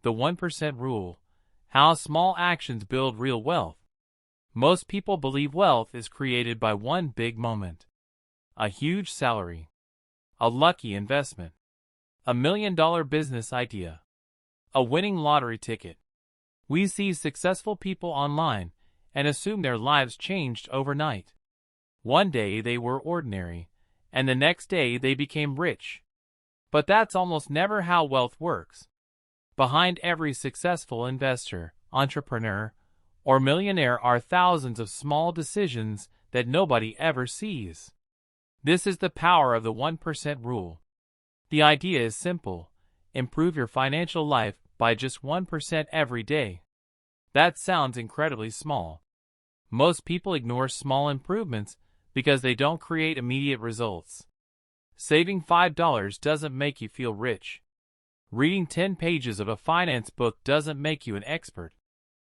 The 1% Rule. How small actions build real wealth. Most people believe wealth is created by one big moment. A huge salary. A lucky investment. $1 million business idea. A winning lottery ticket. We see successful people online and assume their lives changed overnight. One day they were ordinary, and the next day they became rich. But that's almost never how wealth works. Behind every successful investor, entrepreneur, or millionaire are thousands of small decisions that nobody ever sees. This is the power of the 1% rule. The idea is simple: improve your financial life by just 1% every day. That sounds incredibly small. Most people ignore small improvements because they don't create immediate results. Saving $5 doesn't make you feel rich. Reading 10 pages of a finance book doesn't make you an expert.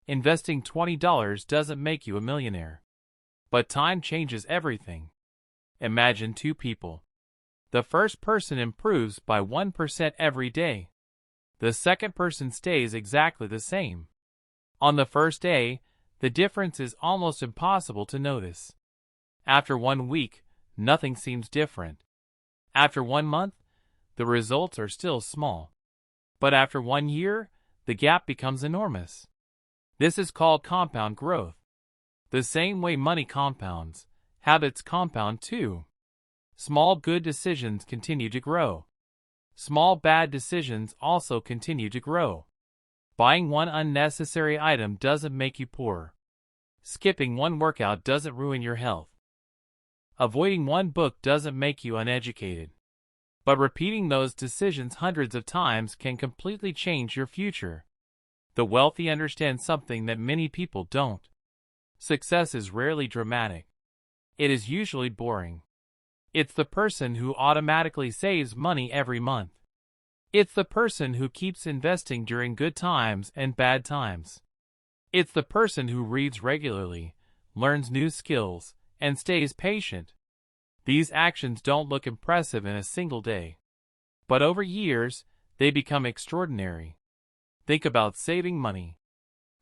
Investing $20 doesn't make you a millionaire. But time changes everything. Imagine two people. The first person improves by 1% every day. The second person stays exactly the same. On the first day, the difference is almost impossible to notice. After 1 week, nothing seems different. After 1 month, the results are still small. But after 1 year, the gap becomes enormous. This is called compound growth. The same way money compounds, habits compound too. Small good decisions continue to grow. Small bad decisions also continue to grow. Buying one unnecessary item doesn't make you poor. Skipping one workout doesn't ruin your health. Avoiding one book doesn't make you uneducated. But repeating those decisions hundreds of times can completely change your future. The wealthy understand something that many people don't. Success is rarely dramatic. It is usually boring. It's the person who automatically saves money every month. It's the person who keeps investing during good times and bad times. It's the person who reads regularly, learns new skills, and stays patient. These actions don't look impressive in a single day. But over years, they become extraordinary. Think about saving money.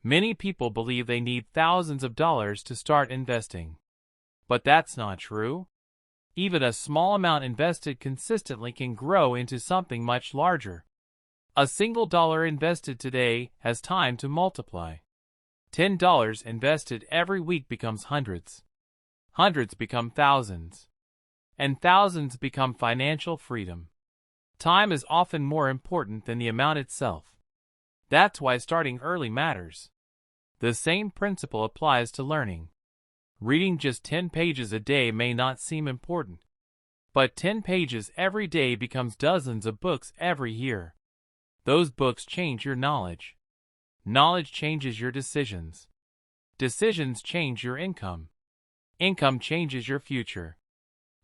Many people believe they need thousands of dollars to start investing. But that's not true. Even a small amount invested consistently can grow into something much larger. A single dollar invested today has time to multiply. $10 invested every week becomes hundreds. Hundreds become thousands. And thousands become financial freedom. Time is often more important than the amount itself. That's why starting early matters. The same principle applies to learning. Reading just 10 pages a day may not seem important. But 10 pages every day becomes dozens of books every year. Those books change your knowledge. Knowledge changes your decisions. Decisions change your income. Income changes your future.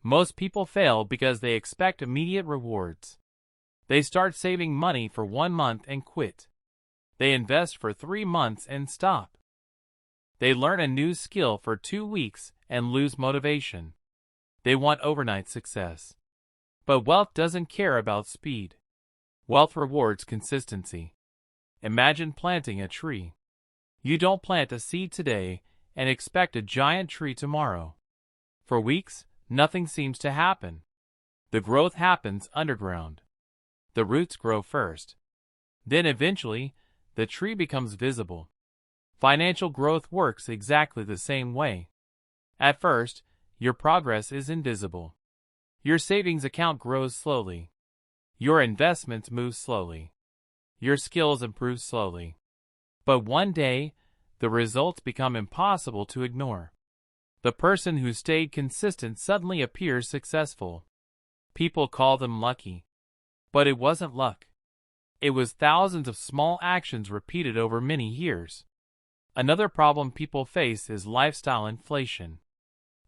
Most people fail because they expect immediate rewards. They start saving money for 1 month and quit. They invest for 3 months and stop. They learn a new skill for 2 weeks and lose motivation. They want overnight success. But wealth doesn't care about speed. Wealth rewards consistency. Imagine planting a tree. You don't plant a seed today and expect a giant tree tomorrow. For weeks, nothing seems to happen. The growth happens underground. The roots grow first. Then eventually, the tree becomes visible. Financial growth works exactly the same way. At first, your progress is invisible. Your savings account grows slowly. Your investments move slowly. Your skills improve slowly. But one day, the results become impossible to ignore. The person who stayed consistent suddenly appears successful. People call them lucky. But it wasn't luck. It was thousands of small actions repeated over many years. Another problem people face is lifestyle inflation.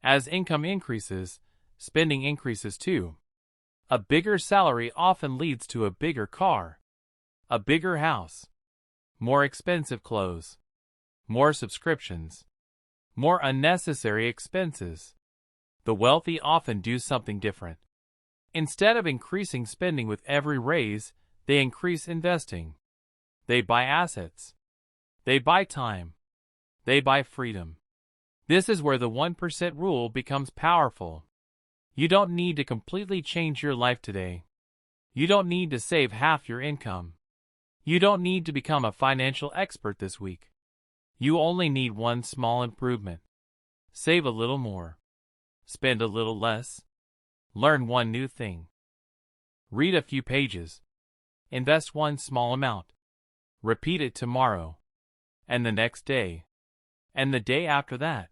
As income increases, spending increases too. A bigger salary often leads to a bigger car, a bigger house, more expensive clothes, more subscriptions, more unnecessary expenses. The wealthy often do something different. Instead of increasing spending with every raise, they increase investing. They buy assets. They buy time. They buy freedom. This is where the 1% rule becomes powerful. You don't need to completely change your life today. You don't need to save half your income. You don't need to become a financial expert this week. You only need one small improvement. Save a little more. Spend a little less. Learn one new thing. Read a few pages. Invest one small amount. Repeat it tomorrow. And the next day. And the day after that.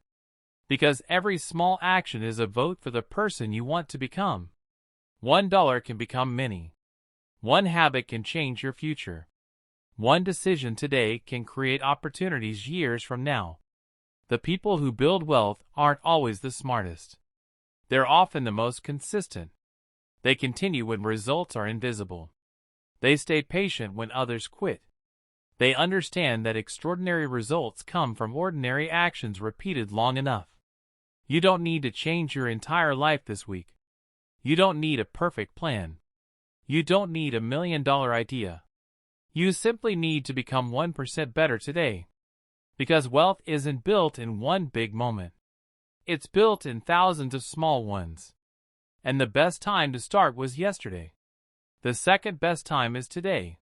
Because every small action is a vote for the person you want to become. $1 can become many. One habit can change your future. One decision today can create opportunities years from now. The people who build wealth aren't always the smartest. They're often the most consistent. They continue when results are invisible. They stay patient when others quit. They understand that extraordinary results come from ordinary actions repeated long enough. You don't need to change your entire life this week. You don't need a perfect plan. You don't need $1 million idea. You simply need to become 1% better today. Because wealth isn't built in one big moment. It's built in thousands of small ones. And the best time to start was yesterday. The second best time is today.